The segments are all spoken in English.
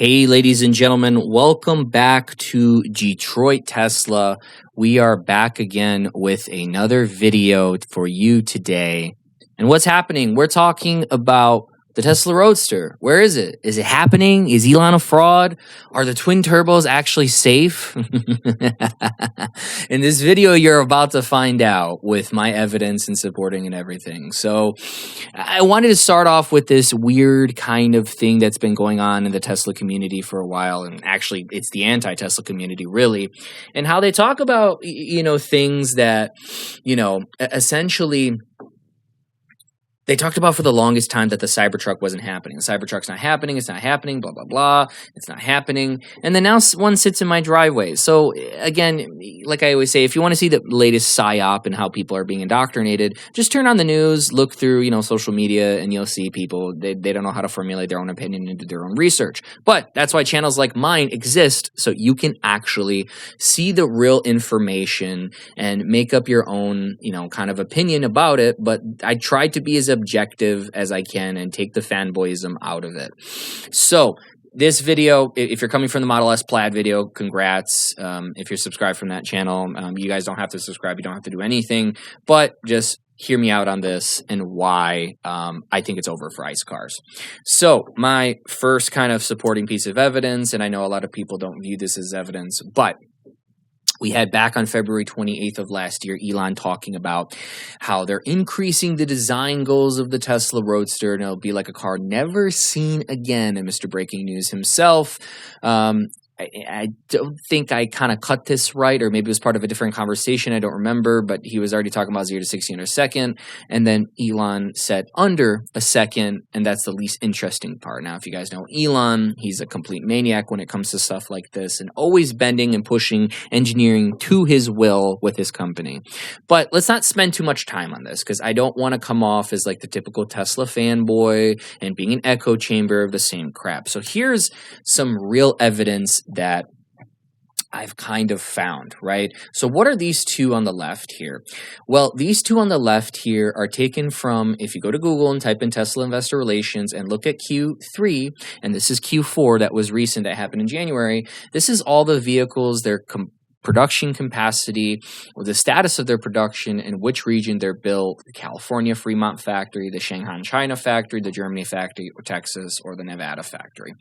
Hey, ladies and gentlemen, welcome back to Detroit Tesla. We are back again with another video for you today. And what's happening? We're talking about the Tesla Roadster. Where is it? Is it happening? Is Elon a fraud? Are the twin turbos actually safe? In this video, you're about to find out with my evidence and supporting and everything. So I wanted to start off with this weird kind of thing that's been going on in the Tesla community for a while. And actually, it's the anti-Tesla community, really. And how they talk about, things that, essentially they talked about for the longest time that the Cybertruck wasn't happening. The Cybertruck's not happening. It's not happening. Blah, blah, blah. It's not happening. And then now one sits in my driveway. So again, like I always say, if you want to see the latest psyop and how people are being indoctrinated, just turn on the news, look through, social media, and you'll see people, they don't know how to formulate their own opinion and do their own research. But that's why channels like mine exist, so you can actually see the real information and make up your own, kind of opinion about it. But I try to be as objective as I can and take the fanboyism out of it. So this video, if you're coming from the Model S Plaid video, congrats. If you're subscribed from that channel, you guys don't have to subscribe. You don't have to do anything, but just hear me out on this and why I think it's over for ICE cars. So my first kind of supporting piece of evidence, and I know a lot of people don't view this as evidence, but we had back on February 28th of last year, Elon talking about how they're increasing the design goals of the Tesla Roadster, and it'll be like a car never seen again. And Mr. Breaking News himself, I don't think I kind of cut this right, or maybe it was part of a different conversation. I don't remember, but he was already talking about 0 to 60 under a second. And then Elon said under a second, and that's the least interesting part. Now, if you guys know Elon, he's a complete maniac when it comes to stuff like this and always bending and pushing engineering to his will with his company. But let's not spend too much time on this because I don't want to come off as like the typical Tesla fanboy and being an echo chamber of the same crap. So here's some real evidence that I've kind of found, right? So what are these two on the left here? Well, these two on the left here are taken from, if you go to Google and type in Tesla Investor Relations and look at Q3, and this is Q4 that was recent, that happened in January, this is all the vehicles, their production capacity, or the status of their production, and which region they're built: the California Fremont factory, the Shanghai China factory, the Germany factory, or Texas, or the Nevada factory.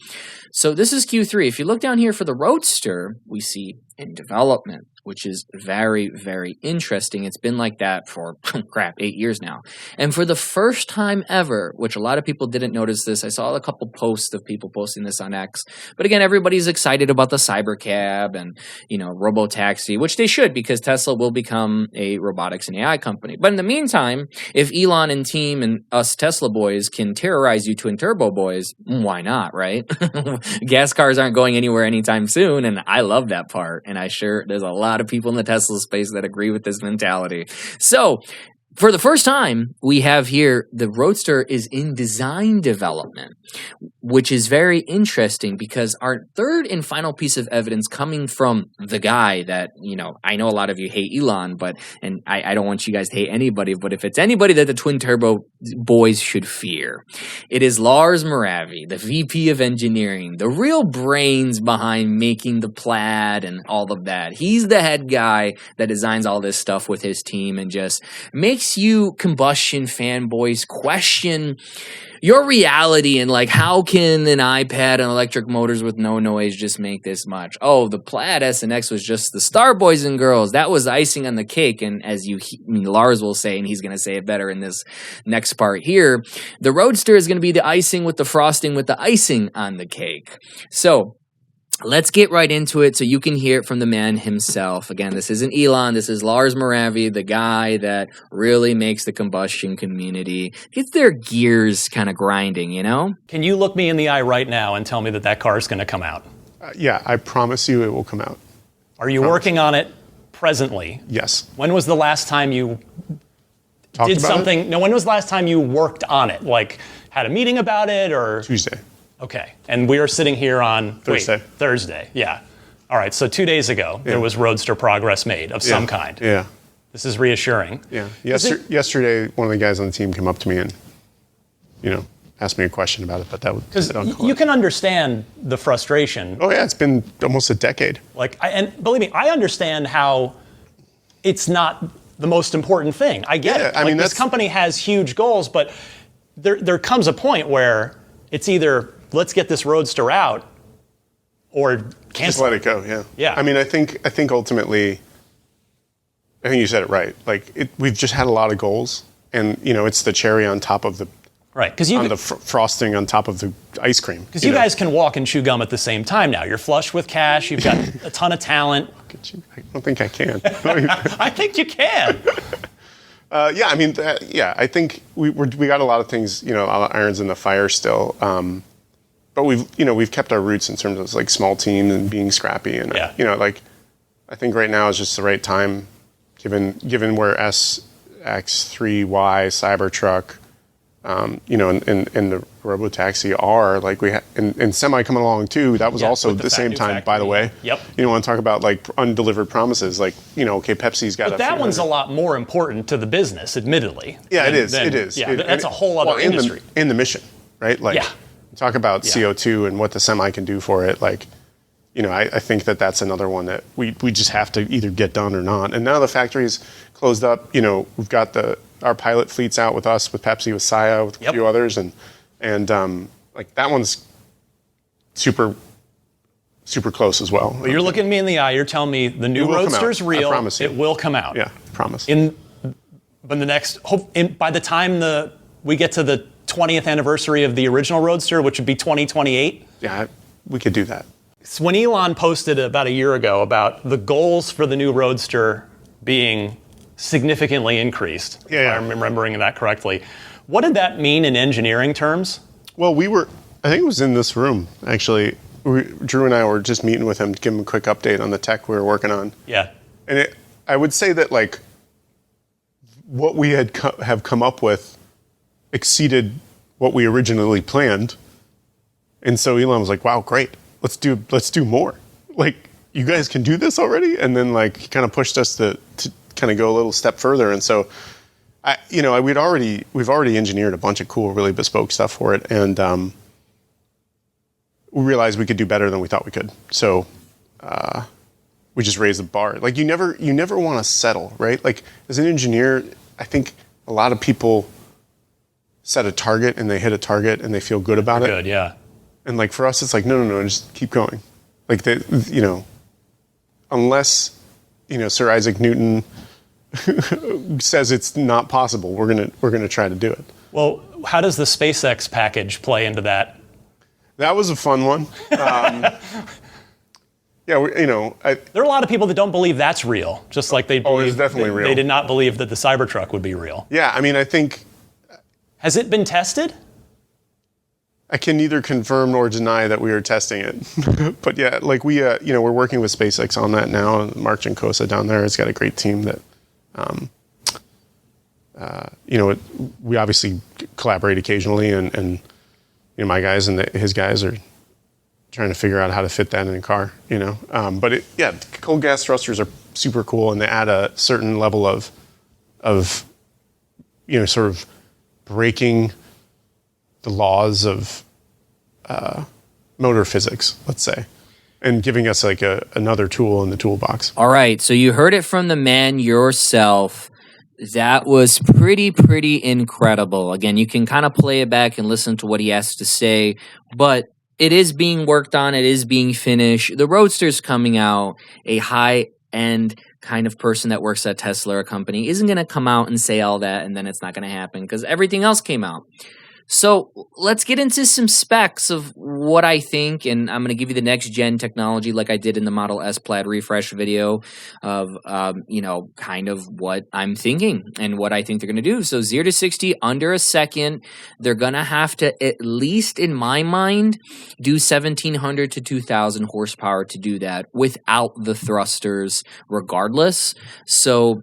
So this is Q3. If you look down here for the Roadster, we see in development, which is very, very interesting. It's been like that for, 8 years now. And for the first time ever, which a lot of people didn't notice this, I saw a couple posts of people posting this on X. But again, everybody's excited about the Cybercab and, Robotaxi, which they should, because Tesla will become a robotics and AI company. But in the meantime, if Elon and team and us Tesla boys can terrorize you twin turbo boys, why not, right? Gas cars aren't going anywhere anytime soon, and I love that part. And there's a lot of people in the Tesla space that agree with this mentality. So for the first time, we have here the Roadster is in design development, which is very interesting because our third and final piece of evidence coming from the guy that, I know a lot of you hate Elon, and I don't want you guys to hate anybody, but if it's anybody that the twin turbo boys should fear, it is Lars Moravy, the VP of engineering, the real brains behind making the Plaid and all of that. He's the head guy that designs all this stuff with his team and just makes you combustion fanboys question your reality and like, how can an iPad and electric motors with no noise just make this much? Oh, the Plaid S and X was just the star boys and girls. That was icing on the cake. And as Lars will say, and he's going to say it better in this next part here, the Roadster is going to be the icing with the frosting with the icing on the cake. So let's get right into it so you can hear it from the man himself. Again, this isn't Elon. This is Lars Moravy, the guy that really makes the combustion community, gets their gears kind of grinding, Can you look me in the eye right now and tell me that car is going to come out? Yeah, I promise you it will come out. Are you working on it presently? Yes. When was the last time you did something? No, when was the last time you worked on it? Like had a meeting about it or? Tuesday. Okay, and we are sitting here on Thursday. Thursday, yeah. All right, so 2 days ago, there was Roadster progress made of some kind. Yeah. This is reassuring. Yeah. Yesterday, one of the guys on the team came up to me and, ask me a question about it, but that would because you can understand the frustration. Oh yeah, it's been almost a decade. And believe me, I understand how it's not the most important thing. I get it. I mean, this company has huge goals, but there comes a point where it's either let's get this Roadster out or cancel. Just let it go. Yeah. Yeah. I mean, I think ultimately, I think you said it right. We've just had a lot of goals, and it's the cherry on top of the. Right, because the frosting on top of the ice cream. Because you guys can walk and chew gum at the same time now. You're flush with cash. You've got a ton of talent. I don't think I can. I think you can. Yeah, I mean, I think we got a lot of things, a lot of irons in the fire still. But we've kept our roots in terms of small teams and being scrappy, and I think right now is just the right time, given where SX3Y Cybertruck. And the robotaxi are and Semi coming along too. That was also the same time, factory. by the way. Yep. You want to talk about undelivered promises? Okay, Pepsi's got. But that one's a lot more important to the business, admittedly. Yeah, it is. It is. Yeah, that's a whole other industry. In the mission, right? Talk about CO2 and what the Semi can do for it. I think that's another one that we just have to either get done or not. And now the factory's closed up. We've got our pilot fleet's out with us, with Pepsi, with Saya, with a few others, and that one's super close as well. But you're looking me in the eye. You're telling me the new Roadster's real. I promise you. It will come out. Yeah, promise. By the time we get to the 20th anniversary of the original Roadster, which would be 2028. Yeah, we could do that. So when Elon posted about a year ago about the goals for the new Roadster being significantly increased, if I'm remembering that correctly. What did that mean in engineering terms? Well, I think it was in this room, actually. Drew and I were just meeting with him to give him a quick update on the tech we were working on. Yeah. And I would say that, what we have come up with exceeded what we originally planned. And so Elon was like, wow, great. Let's do more. You guys can do this already? And then, he kind of pushed us to kind of go a little step further, and so we've already engineered a bunch of cool, really bespoke stuff for it, and we realized we could do better than we thought we could. So we just raised the bar. You never want to settle, right? As an engineer, I think a lot of people set a target and they hit a target and they feel good about it. Good, yeah. And for us, it's no, just keep going. Unless Sir Isaac Newton says it's not possible, we're gonna try to do it. Well, how does the SpaceX package play into that? That was a fun one. Yeah, there are a lot of people that don't believe that's real. Just like it's definitely real. They did not believe that the Cybertruck would be real. Yeah, I mean, I think. Has it been tested? I can neither confirm nor deny that we are testing it. But yeah, we're working with SpaceX on that now. Mark Jankosa down there has got a great team that, we obviously collaborate occasionally, and my guys and his guys are trying to figure out how to fit that in a car. But cold gas thrusters are super cool, and they add a certain level of sort of breaking the laws of motor physics, let's say, and giving us another tool in the toolbox. All right, so you heard it from the man yourself. That was pretty incredible. Again, you can kind of play it back and listen to what he has to say, but it is being worked on. It is being finished. The Roadster's coming out. A high-end kind of person that works at Tesla or company isn't going to come out and say all that, and then it's not going to happen because everything else came out. So let's get into some specs of what I think, and I'm going to give you the next gen technology like I did in the Model S Plaid refresh video of, kind of what I'm thinking and what I think they're going to do. So 0 to 60 under a second. They're going to have to, at least in my mind, do 1,700 to 2,000 horsepower to do that without the thrusters regardless. So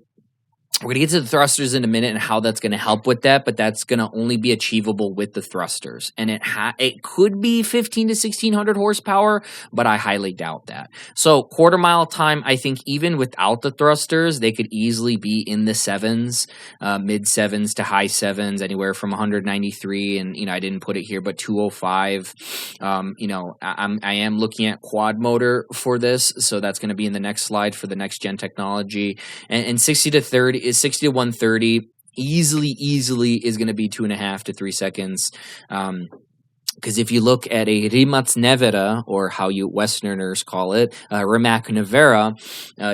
We're going to get to the thrusters in a minute and how that's going to help with that, but that's going to only be achievable with the thrusters. And it could be 15 to 1600 horsepower, but I highly doubt that. So quarter mile time, I think even without the thrusters, they could easily be in the sevens, mid sevens to high sevens, anywhere from 193. And, I didn't put it here, but 205. I am looking at quad motor for this. So that's going to be in the next slide for the next gen technology. And 60 to 30. Is 60 to 130 easily is going to be 2.5 to 3 seconds. Because if you look at a Rimac Nevera, or how you Westerners call it, Rimac Nevera,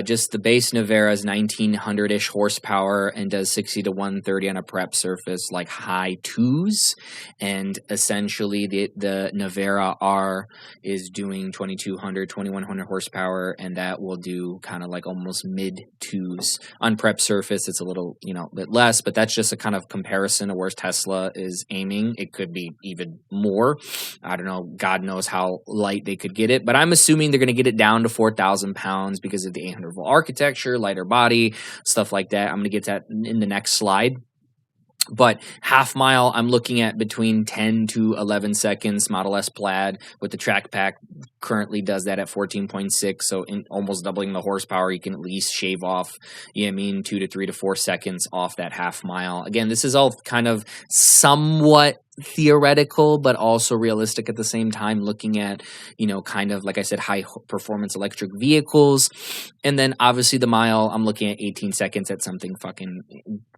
just the base Nevera is 1900-ish horsepower and does 60 to 130 on a prep surface, like high twos. And essentially the Nevera R is doing 2200, 2100 horsepower, and that will do kind of like almost mid twos. On prep surface, it's a little, bit less, but that's just a kind of comparison of where Tesla is aiming. It could be even more. I don't know. God knows how light they could get it, but I'm assuming they're going to get it down to 4,000 pounds because of the 800 volt architecture, lighter body, stuff like that. I'm going to get that in the next slide. But half mile, I'm looking at between 10 to 11 seconds. Model S Plaid with the track pack currently does that at 14.6. So in almost doubling the horsepower, you can at least shave off, 2 to 3 to 4 seconds off that half mile. Again, this is all kind of somewhat theoretical, but also realistic at the same time, looking at, kind of, like I said, high performance electric vehicles. And then obviously the mile, I'm looking at 18 seconds at something fucking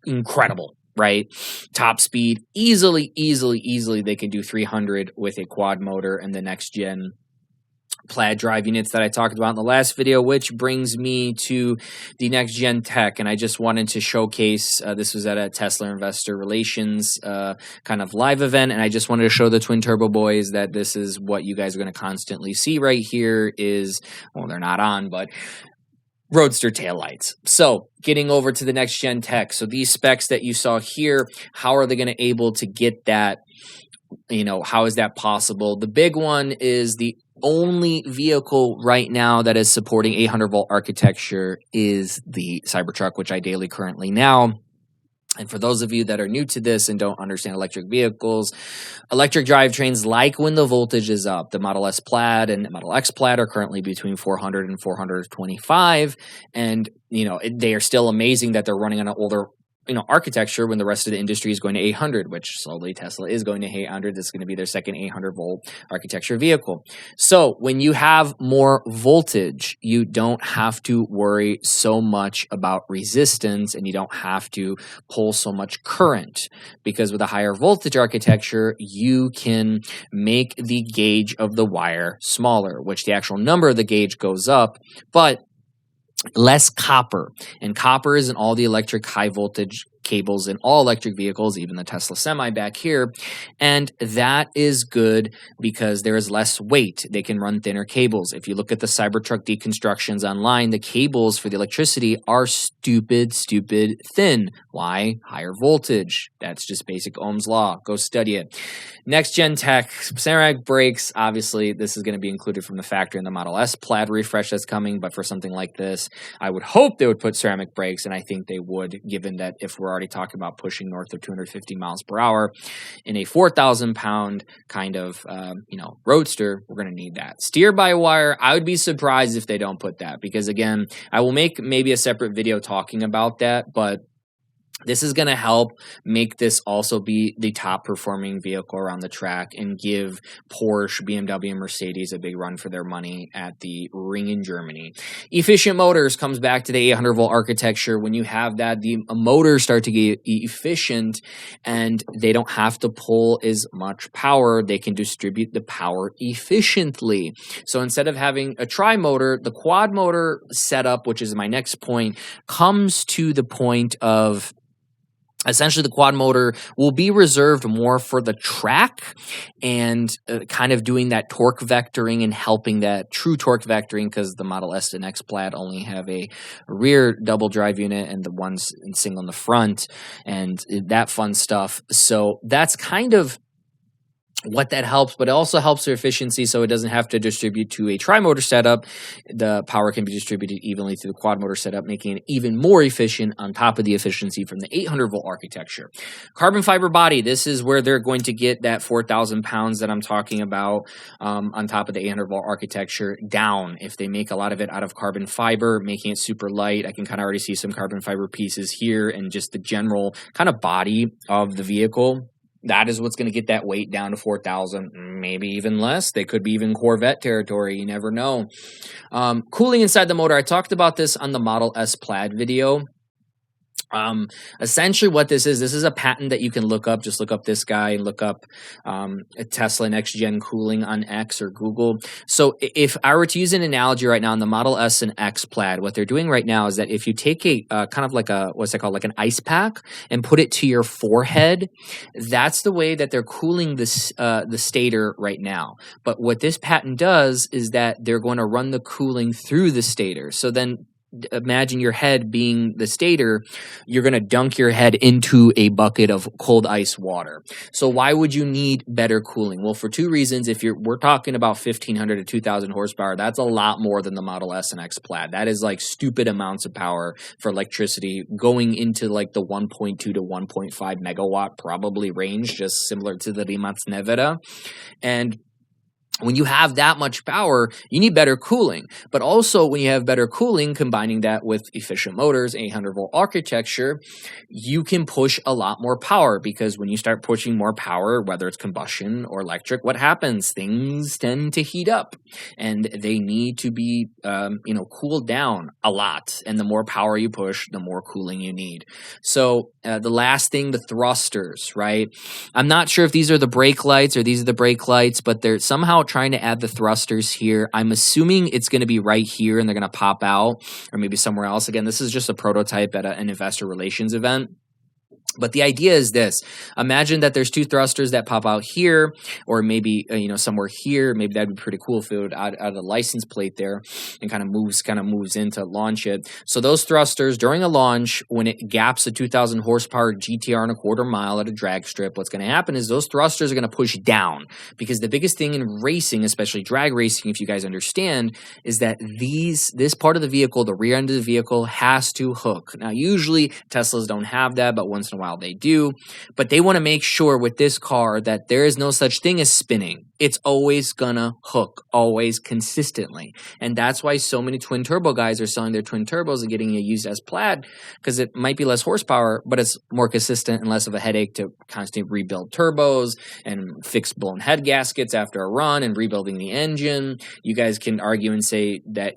incredible. Right? Top speed, easily, they can do 300 with a quad motor and the next gen Plaid drive units that I talked about in the last video, which brings me to the next gen tech. And I just wanted to showcase, this was at a Tesla Investor Relations kind of live event, and I just wanted to show the twin turbo boys that this is what you guys are going to constantly see right here is, well, they're not on, but Roadster taillights. So getting over to the next gen tech. So these specs that you saw here, how are they going to able to get that? How is that possible? The big one is the only vehicle right now that is supporting 800 volt architecture is the Cybertruck, which I daily currently now. And for those of you that are new to this and don't understand electric vehicles, electric drivetrains, like when the voltage is up, the Model S Plaid and Model X Plaid are currently between 400 and 425. And, they are still amazing that they're running on an older architecture when the rest of the industry is going to 800, which slowly Tesla is going to 800. This is going to be their second 800 volt architecture vehicle. So when you have more voltage, you don't have to worry so much about resistance, and you don't have to pull so much current, because with a higher voltage architecture, you can make the gauge of the wire smaller, which the actual number of the gauge goes up, but less copper. And copper is in all the electric high voltage cables in all electric vehicles, even the Tesla Semi back here. And that is good because there is less weight. They can run thinner cables. If you look at the Cybertruck deconstructions online, the cables for the electricity are stupid thin. Why? Higher voltage. That's just basic Ohm's law. Go study it. Next gen tech, ceramic brakes. Obviously, this is going to be included from the factory in the Model S Plaid refresh that's coming. But for something like this, I would hope they would put ceramic brakes, and I think they would, given that if we're already talking about pushing north of 250 miles per hour in a 4,000 pound kind of, Roadster, we're going to need that. Steer by wire, I would be surprised if they don't put that, because again, I will make maybe a separate video talking about that, but this is going to help make this also be the top performing vehicle around the track and give Porsche, BMW, and Mercedes a big run for their money at the ring in Germany. Efficient motors comes back to the 800 volt architecture. When you have that, the motors start to get efficient and they don't have to pull as much power. They can distribute the power efficiently. So instead of having a tri-motor, the quad motor setup, which is my next point, comes to the point of essentially the quad motor will be reserved more for the track and kind of doing that torque vectoring and helping that true torque vectoring, because the Model S and X Plaid only have a rear double drive unit and the ones single in the front and that fun stuff. So that's kind of what that helps, but it also helps their efficiency, so it doesn't have to distribute to a tri-motor setup. The power can be distributed evenly through the quad motor setup, making it even more efficient on top of the efficiency from the 800 volt architecture. Carbon fiber body, this is where they're going to get that 4,000 pounds that I'm talking about on top of the 800 volt architecture down. If they make a lot of it out of carbon fiber, making it super light, I can kind of already see some carbon fiber pieces here and just the general kind of body of the vehicle. That is what's going to get that weight down to 4,000, maybe even less. They could be even Corvette territory. You never know. Cooling inside the motor. I talked about this on the Model S Plaid video. Essentially what this is a patent that you can look up. Just look up this guy and look up Tesla Next Gen Cooling on X or Google. So if I were to use an analogy right now on the Model S and X Plaid, what they're doing right now is that if you take a kind of like a, what's it called, like an ice pack and put it to your forehead, that's the way that they're cooling this the stator right now. But what this patent does is that they're going to run the cooling through the stator. So then imagine your head being the stator, you're going to dunk your head into a bucket of cold ice water. So why would you need better cooling? Well, for two reasons. We're talking about 1,500 to 2,000 horsepower, that's a lot more than the Model S and X Plaid. That is like stupid amounts of power for electricity going into like the 1.2 to 1.5 megawatt probably range, just similar to the Rimac Nevera. And when you have that much power, you need better cooling. But also when you have better cooling, combining that with efficient motors, 800 volt architecture, you can push a lot more power, because when you start pushing more power, whether it's combustion or electric, what happens? Things tend to heat up and they need to be, cooled down a lot. And the more power you push, the more cooling you need. So the last thing, the thrusters, right? I'm not sure if these are the brake lights or these are the brake lights, but they're somehow trying to add the thrusters here. I'm assuming it's going to be right here and they're going to pop out, or maybe somewhere else. Again, this is just a prototype at an investor relations event. But the idea is this. Imagine that there's two thrusters that pop out here, or maybe somewhere here. Maybe that'd be pretty cool if it would add a license plate there and kind of moves in to launch it. So those thrusters during a launch, when it gaps a 2,000 horsepower GTR in a quarter mile at a drag strip, what's going to happen is those thrusters are going to push down, because the biggest thing in racing, especially drag racing, if you guys understand, is that this part of the vehicle, the rear end of the vehicle, has to hook. Now, usually Teslas don't have that, but once in a while they do. But they want to make sure with this car that there is no such thing as spinning. It's always gonna hook, always consistently. And that's why so many twin turbo guys are selling their twin turbos and getting a used as Plaid, because it might be less horsepower, but it's more consistent and less of a headache to constantly rebuild turbos and fix blown head gaskets after a run and rebuilding the engine. You guys can argue and say that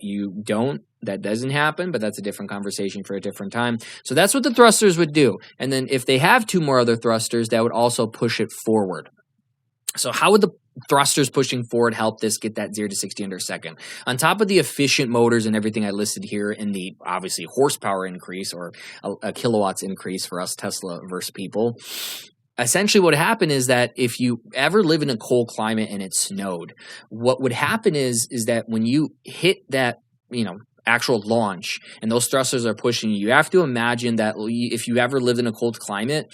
that doesn't happen, but that's a different conversation for a different time. So that's what the thrusters would do. And then if they have two more other thrusters, that would also push it forward. So how would the thrusters pushing forward help this get that 0 to 60 under a second? On top of the efficient motors and everything I listed here, and the obviously horsepower increase, or a kilowatts increase for us Tesla verse people, essentially what happened is that if you ever live in a cold climate and it snowed, what would happen is that when you hit that, actual launch and those thrusters are pushing you, you have to imagine that if you ever lived in a cold climate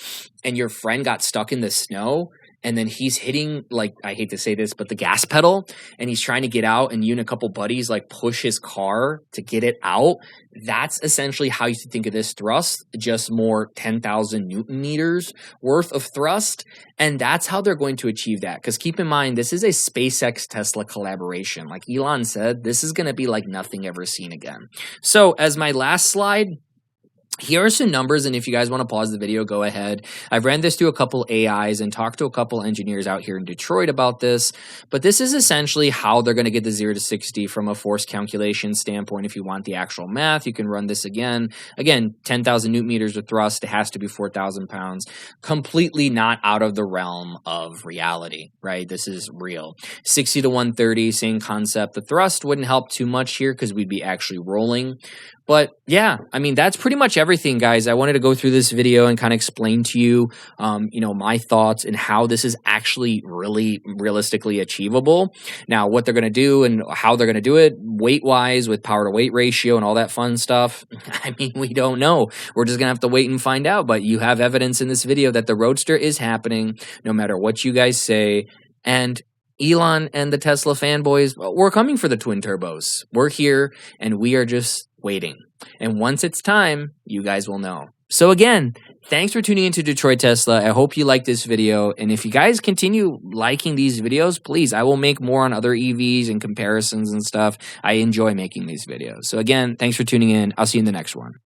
and your friend got stuck in the snow, and then he's hitting, like, I hate to say this, but the gas pedal, and he's trying to get out, and you and a couple buddies like push his car to get it out. That's essentially how you think of this thrust, just more 10,000 Newton meters worth of thrust. And that's how they're going to achieve that. Because keep in mind, this is a SpaceX Tesla collaboration. Like Elon said, this is going to be like nothing ever seen again. So as my last slide, here are some numbers, and if you guys want to pause the video, go ahead. I've ran this through a couple AIs and talked to a couple engineers out here in Detroit about this, but this is essentially how they're going to get the 0 to 60 from a force calculation standpoint. If you want the actual math, you can run this again. Again, 10,000 Newton meters of thrust, it has to be 4,000 pounds. Completely not out of the realm of reality, right? This is real. 60 to 130, same concept. The thrust wouldn't help too much here because we'd be actually rolling. But yeah, I mean, that's pretty much everything, guys. I wanted to go through this video and kind of explain to you, my thoughts and how this is actually really realistically achievable. Now, what they're going to do and how they're going to do it weight-wise with power-to-weight ratio and all that fun stuff, I mean, we don't know. We're just going to have to wait and find out. But you have evidence in this video that the Roadster is happening no matter what you guys say. And Elon and the Tesla fanboys, we're coming for the twin turbos. We're here, and we are just waiting. And once it's time, you guys will know. So again, thanks for tuning into Detroit Tesla. I hope you liked this video. And if you guys continue liking these videos, please, I will make more on other EVs and comparisons and stuff. I enjoy making these videos. So again, thanks for tuning in. I'll see you in the next one.